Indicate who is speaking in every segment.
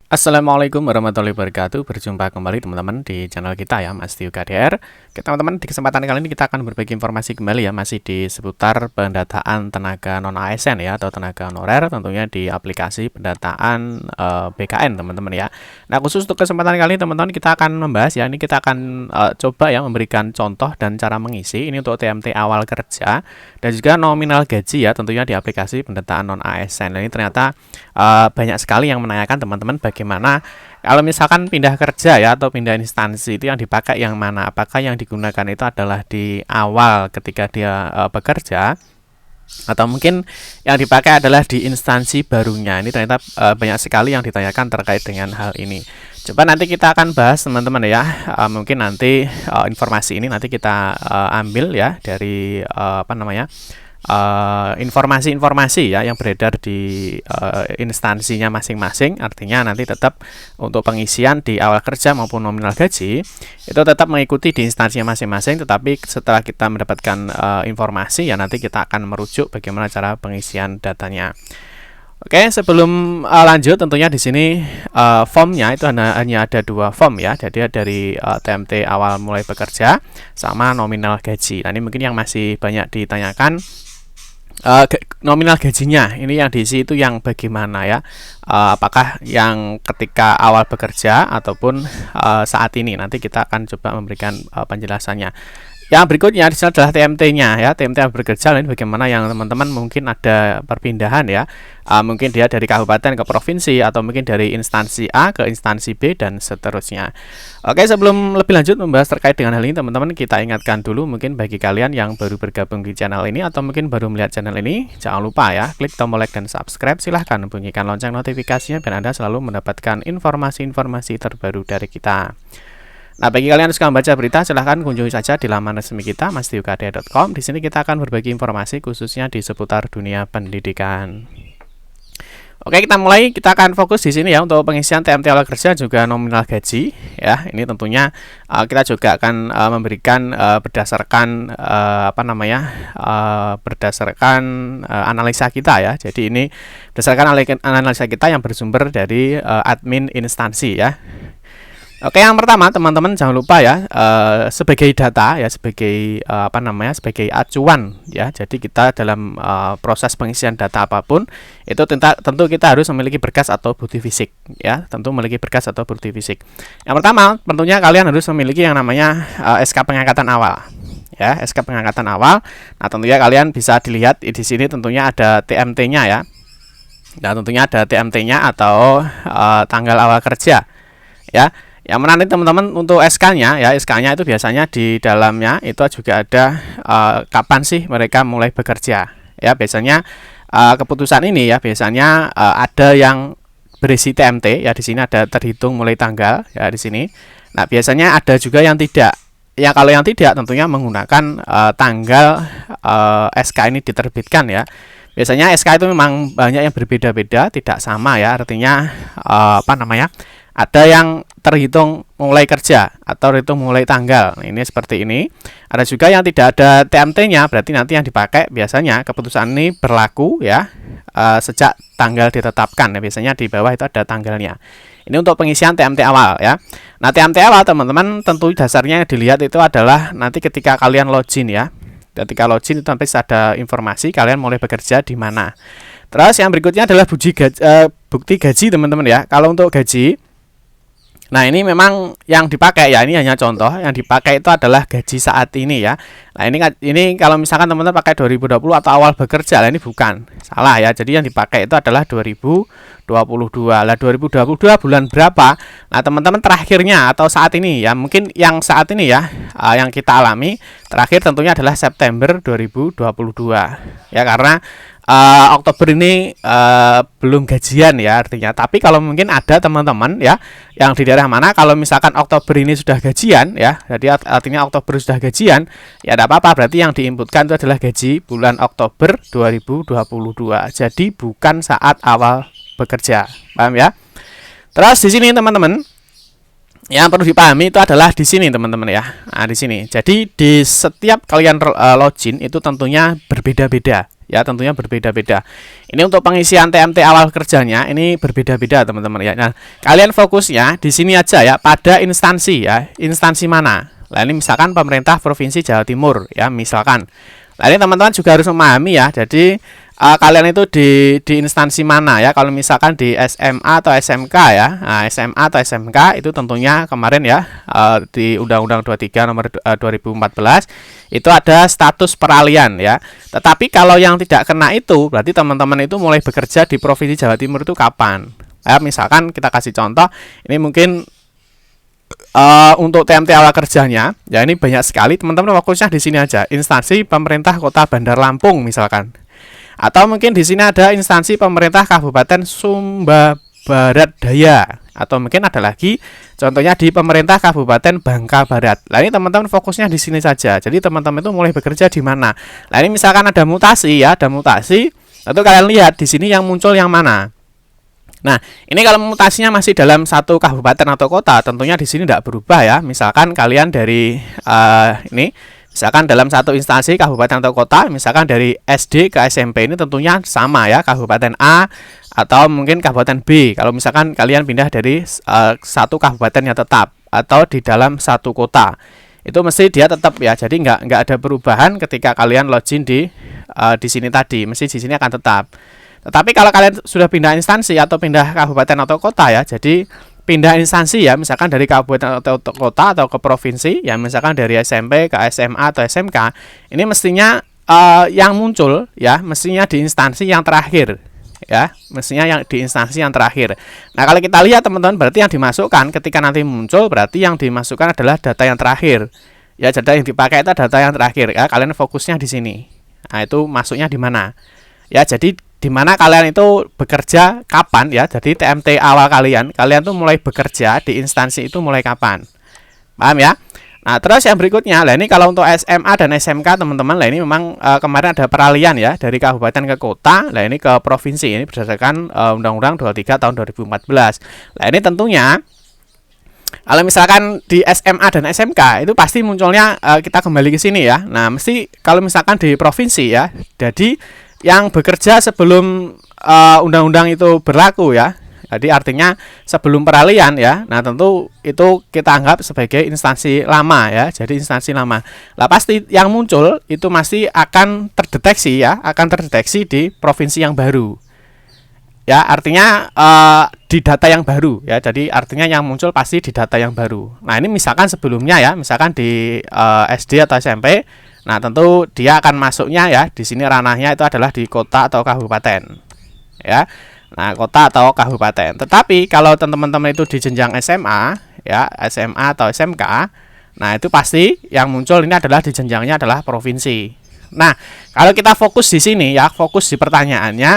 Speaker 1: Assalamualaikum warahmatullahi wabarakatuh. Berjumpa kembali teman-teman di channel kita ya, Mas Tiu KDR. Oke teman-teman, di kesempatan kali ini kita akan berbagi informasi kembali ya, masih di seputar pendataan tenaga non ASN ya, atau tenaga honorer tentunya di aplikasi pendataan BKN teman-teman ya. Nah khusus untuk kesempatan kali ini teman-teman kita akan membahas ya, ini kita akan coba ya memberikan contoh dan cara mengisi ini untuk TMT awal kerja dan juga nominal gaji ya, tentunya di aplikasi pendataan non ASN. Nah, ini ternyata banyak sekali yang menanyakan teman-teman bagaimana kalau misalkan pindah kerja ya atau pindah instansi itu yang dipakai yang mana, apakah yang digunakan itu adalah di awal ketika dia bekerja atau mungkin yang dipakai adalah di instansi barunya. Ini ternyata banyak sekali yang ditanyakan terkait dengan hal ini. Coba nanti kita akan bahas teman-teman ya, mungkin nanti informasi ini nanti kita ambil ya dari informasi-informasi ya yang beredar di instansinya masing-masing. Artinya nanti tetap untuk pengisian di awal kerja maupun nominal gaji itu tetap mengikuti di instansinya masing-masing, tetapi setelah kita mendapatkan informasi ya nanti kita akan merujuk bagaimana cara pengisian datanya. Oke, sebelum lanjut tentunya di sini formnya itu hanya ada dua form ya. Jadi dari TMT awal mulai bekerja sama nominal gaji. Nah, ini mungkin yang masih banyak ditanyakan. Nominal gajinya ini yang diisi itu yang bagaimana ya, apakah yang ketika awal bekerja ataupun saat ini. Nanti kita akan coba memberikan penjelasannya. Yang berikutnya di sini adalah TMT-nya ya, TMT yang bekerja. Ini bagaimana yang teman-teman mungkin ada perpindahan ya, mungkin dia dari kabupaten ke provinsi atau mungkin dari instansi A ke instansi B dan seterusnya. Oke, sebelum lebih lanjut membahas terkait dengan hal ini teman-teman, kita ingatkan dulu mungkin bagi kalian yang baru bergabung di channel ini atau mungkin baru melihat channel ini, jangan lupa ya klik tombol like dan subscribe, silahkan bunyikan lonceng notifikasinya biar Anda selalu mendapatkan informasi-informasi terbaru dari kita. Nah, bagi kalian yang suka membaca berita, silahkan kunjungi saja di laman resmi kita, mastiukd.com. Di sini kita akan berbagi informasi khususnya di seputar dunia pendidikan. Oke, kita mulai. Kita akan fokus di sini ya untuk pengisian TMT awal kerja juga nominal gaji ya. Ini tentunya kita juga akan memberikan berdasarkan berdasarkan analisa kita ya. Jadi ini berdasarkan analisa kita yang bersumber dari admin instansi ya. Oke, yang pertama teman-teman jangan lupa ya, sebagai data ya, sebagai sebagai acuan ya. Jadi kita dalam proses pengisian data apapun itu tentu kita harus memiliki berkas atau bukti fisik ya, tentu memiliki berkas atau bukti fisik. Yang pertama tentunya kalian harus memiliki yang namanya SK pengangkatan awal ya, SK pengangkatan awal. Nah, tentunya kalian bisa dilihat di sini tentunya ada TMT-nya ya. Nah, tentunya ada TMT-nya atau tanggal awal kerja ya. Yang menarik teman-teman untuk SK-nya ya, SK-nya itu biasanya di dalamnya itu juga ada kapan sih mereka mulai bekerja ya. Biasanya keputusan ini ya biasanya ada yang berisi TMT ya, di sini ada terhitung mulai tanggal ya di sini. Nah, biasanya ada juga yang tidak. Ya, kalau yang tidak tentunya menggunakan tanggal SK ini diterbitkan ya. Biasanya SK itu memang banyak yang berbeda-beda, tidak sama ya. Artinya ada yang terhitung mulai kerja atau terhitung mulai tanggal. Nah, ini seperti ini. Ada juga yang tidak ada TMT-nya, berarti nanti yang dipakai biasanya keputusan ini berlaku ya sejak tanggal ditetapkan. Ya, biasanya di bawah itu ada tanggalnya. Ini untuk pengisian TMT awal ya. Nah, TMT awal teman-teman tentu dasarnya yang dilihat itu adalah nanti ketika kalian login ya. Ketika login itu nanti ada informasi kalian mulai bekerja di mana. Terus yang berikutnya adalah bukti gaji teman-teman ya. Kalau untuk gaji, nah ini memang yang dipakai ya, ini hanya contoh, yang dipakai itu adalah gaji saat ini ya. Nah ini kalau misalkan teman-teman pakai 2020 atau awal bekerja, nah ini bukan, salah ya. Jadi yang dipakai itu adalah 2022. Lah 2022 bulan berapa? Nah teman-teman terakhirnya atau saat ini ya, mungkin yang saat ini ya yang kita alami terakhir tentunya adalah September 2022 ya, karena Oktober ini belum gajian ya artinya. Tapi kalau mungkin ada teman-teman ya yang di daerah mana kalau misalkan Oktober ini sudah gajian ya, jadi artinya Oktober sudah gajian ya tidak apa-apa, berarti yang diinputkan itu adalah gaji bulan Oktober 2022. Jadi bukan saat awal bekerja. Paham ya? Terus di sini teman-teman yang perlu dipahami itu adalah di sini teman-teman ya. Nah, di sini. Jadi di setiap kalian login itu tentunya berbeda-beda ya tentunya berbeda-beda. Ini untuk pengisian TMT awal kerjanya ini berbeda-beda teman-teman ya. Nah, kalian fokusnya di sini aja ya pada instansi ya, instansi mana. Nah, ini misalkan pemerintah Provinsi Jawa Timur ya, misalkan. Nah, ini teman-teman juga harus memahami ya. Jadi kalian itu di instansi mana ya? Kalau misalkan di SMA atau SMK ya, nah, SMA atau SMK itu tentunya kemarin ya di Undang-Undang 23 nomor 2014 itu ada status peralihan ya. Tetapi kalau yang tidak kena itu berarti teman-teman itu mulai bekerja di Provinsi Jawa Timur itu kapan? Ya, misalkan kita kasih contoh, ini mungkin untuk TMT awal kerjanya ya ini banyak sekali teman-teman, fokusnya di sini aja, instansi pemerintah Kota Bandar Lampung misalkan. Atau mungkin di sini ada instansi pemerintah Kabupaten Sumba Barat Daya, atau mungkin ada lagi contohnya di pemerintah Kabupaten Bangka Barat. Nah, ini teman-teman fokusnya di sini saja. Jadi teman-teman itu mulai bekerja di mana. Nah, ini misalkan ada mutasi ya, ada mutasi. Lalu kalian lihat di sini yang muncul yang mana. Nah, ini kalau mutasinya masih dalam satu kabupaten atau kota, tentunya di sini tidak berubah ya. Misalkan kalian dari ini misalkan dalam satu instansi kabupaten atau kota, misalkan dari SD ke SMP ini tentunya sama ya, kabupaten A atau mungkin kabupaten B. Kalau misalkan kalian pindah dari satu kabupaten yang tetap atau di dalam satu kota, itu mesti dia tetap ya. Jadi nggak ada perubahan ketika kalian login di sini tadi, mesti di sini akan tetap. Tetapi kalau kalian sudah pindah instansi atau pindah kabupaten atau kota ya, jadi pindah instansi ya, misalkan dari kabupaten atau kota atau ke provinsi ya, misalkan dari SMP ke SMA atau SMK, ini mestinya yang muncul ya, mestinya di instansi yang terakhir ya, mestinya yang di instansi yang terakhir. Nah, kalau kita lihat teman-teman, berarti yang dimasukkan ketika nanti muncul berarti yang dimasukkan adalah data yang terakhir ya, data yang dipakai itu data yang terakhir ya. Kalian fokusnya di sini. Nah, itu masuknya di mana ya, jadi di mana kalian itu bekerja kapan ya. Jadi TMT awal kalian tuh mulai bekerja di instansi itu mulai kapan, paham ya. Nah, terus yang berikutnya lah, ini kalau untuk SMA dan SMK teman-teman, lah ini memang kemarin ada peralihan ya dari kabupaten ke kota, lah ini ke provinsi, ini berdasarkan Undang-Undang 23 tahun 2014. Nah, ini tentunya kalau misalkan di SMA dan SMK itu pasti munculnya kita kembali ke sini ya. Nah, mesti kalau misalkan di provinsi ya, jadi yang bekerja sebelum undang-undang itu berlaku ya. Jadi artinya sebelum peralihan ya. Nah, tentu itu kita anggap sebagai instansi lama ya. Jadi instansi lama. Lah pasti yang muncul itu masih akan terdeteksi ya, akan terdeteksi di provinsi yang baru. Ya, artinya di data yang baru ya. Jadi artinya yang muncul pasti di data yang baru. Nah, ini misalkan sebelumnya ya, misalkan di SD atau SMP. Nah, tentu dia akan masuknya ya, di sini ranahnya itu adalah di kota atau kabupaten. Ya. Nah, kota atau kabupaten. Tetapi kalau teman-teman itu di jenjang SMA ya, SMA atau SMK, nah itu pasti yang muncul ini adalah di jenjangnya adalah provinsi. Nah, kalau kita fokus di sini ya, fokus di pertanyaannya.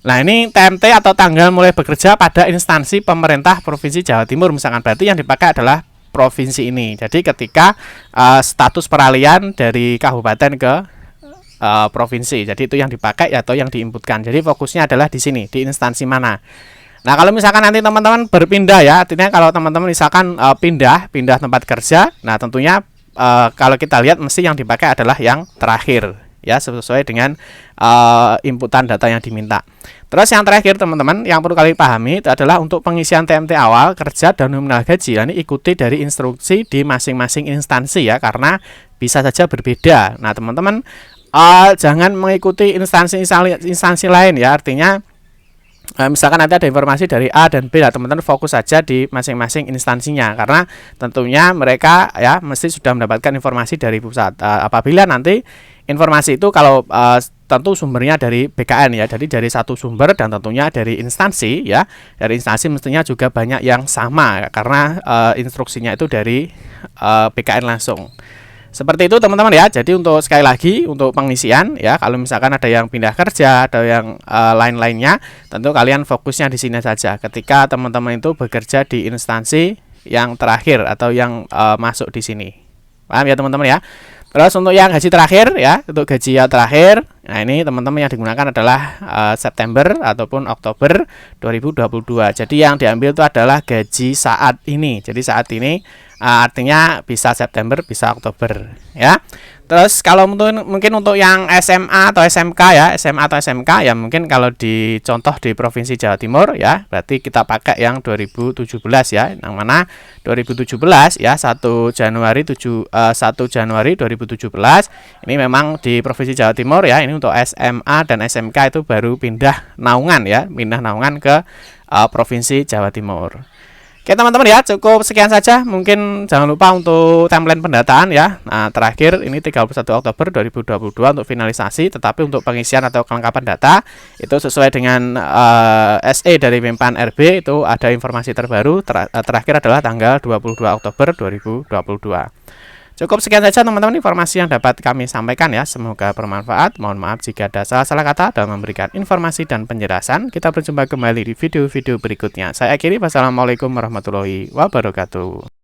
Speaker 1: Nah, ini TMT atau tanggal mulai bekerja pada instansi pemerintah Provinsi Jawa Timur misalkan, berarti yang dipakai adalah provinsi ini. Jadi ketika status peralihan dari kabupaten ke provinsi, jadi itu yang dipakai atau yang diinputkan. Jadi fokusnya adalah di sini, di instansi mana. Nah, kalau misalkan nanti teman-teman berpindah ya, artinya kalau teman-teman misalkan pindah tempat kerja, nah tentunya kalau kita lihat mesti yang dipakai adalah yang terakhir ya, sesuai dengan inputan data yang diminta. Terus yang terakhir teman-teman yang perlu kalian pahami itu adalah untuk pengisian TMT awal kerja dan nominal gaji. Nah, ini ikuti dari instruksi di masing-masing instansi ya, karena bisa saja berbeda. Nah, teman-teman jangan mengikuti instansi lain ya, artinya misalkan nanti ada informasi dari A dan B, lah teman-teman fokus saja di masing-masing instansinya, karena tentunya mereka ya mesti sudah mendapatkan informasi dari pusat. Apabila nanti informasi itu kalau tentu sumbernya dari BKN ya, jadi dari satu sumber dan tentunya dari instansi ya, dari instansi mestinya juga banyak yang sama karena instruksinya itu dari BKN langsung. Seperti itu teman-teman ya. Jadi untuk sekali lagi untuk pengisian ya, kalau misalkan ada yang pindah kerja atau yang lain-lainnya, tentu kalian fokusnya di sini saja ketika teman-teman itu bekerja di instansi yang terakhir atau yang masuk di sini. Paham ya teman-teman ya? Terus untuk yang gaji terakhir ya, untuk gaji yang terakhir, nah ini teman-teman yang digunakan adalah September ataupun Oktober 2022. Jadi yang diambil itu adalah gaji saat ini. Jadi saat ini artinya bisa September, bisa Oktober ya. Terus kalau mungkin untuk yang SMA atau SMK ya, SMA atau SMK ya mungkin kalau di contoh di Provinsi Jawa Timur ya, berarti kita pakai yang 2017 ya. Yang mana 2017 ya 1 Januari 2017 ini memang di Provinsi Jawa Timur ya. Ini untuk SMA dan SMK itu baru pindah naungan ya, pindah naungan ke Provinsi Jawa Timur. Oke teman-teman ya, cukup sekian saja. Mungkin jangan lupa untuk timeline pendataan ya. Nah, terakhir ini 31 Oktober 2022 untuk finalisasi, tetapi untuk pengisian atau kelengkapan data itu sesuai dengan SE dari Menpan RB itu ada informasi terbaru terakhir adalah tanggal 22 Oktober 2022. Cukup sekian saja teman-teman informasi yang dapat kami sampaikan ya. Semoga bermanfaat. Mohon maaf jika ada salah-salah kata dalam memberikan informasi dan penjelasan. Kita berjumpa kembali di video-video berikutnya. Saya akhiri. Wassalamualaikum warahmatullahi wabarakatuh.